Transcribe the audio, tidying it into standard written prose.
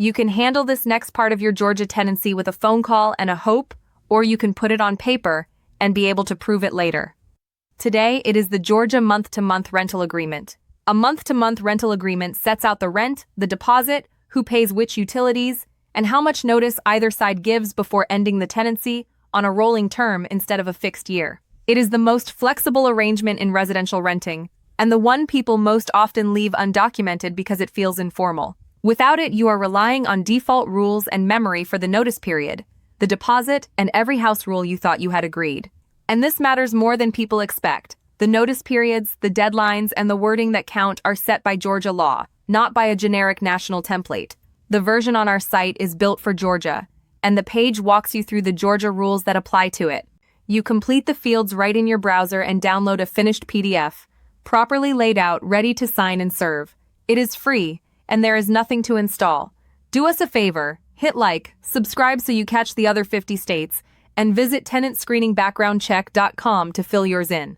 You can handle this next part of your Georgia tenancy with a phone call and a hope, or you can put it on paper and be able to prove it later. Today, it is the Georgia month-to-month rental agreement. A month-to-month rental agreement sets out the rent, the deposit, who pays which utilities, and how much notice either side gives before ending the tenancy on a rolling term instead of a fixed year. It is the most flexible arrangement in residential renting, and the one people most often leave undocumented because it feels informal. Without it, you are relying on default rules and memory for the notice period, the deposit, and every house rule you thought you had agreed. And this matters more than people expect. The notice periods, the deadlines, and the wording that count are set by Georgia law, not by a generic national template. The version on our site is built for Georgia, and the page walks you through the Georgia rules that apply to it. You complete the fields right in your browser and download a finished PDF, properly laid out, ready to sign and serve. It is free, and there is nothing to install. Do us a favor, hit like, subscribe so you catch the other 50 states, and visit tenantscreeningbackgroundcheck.com to fill yours in.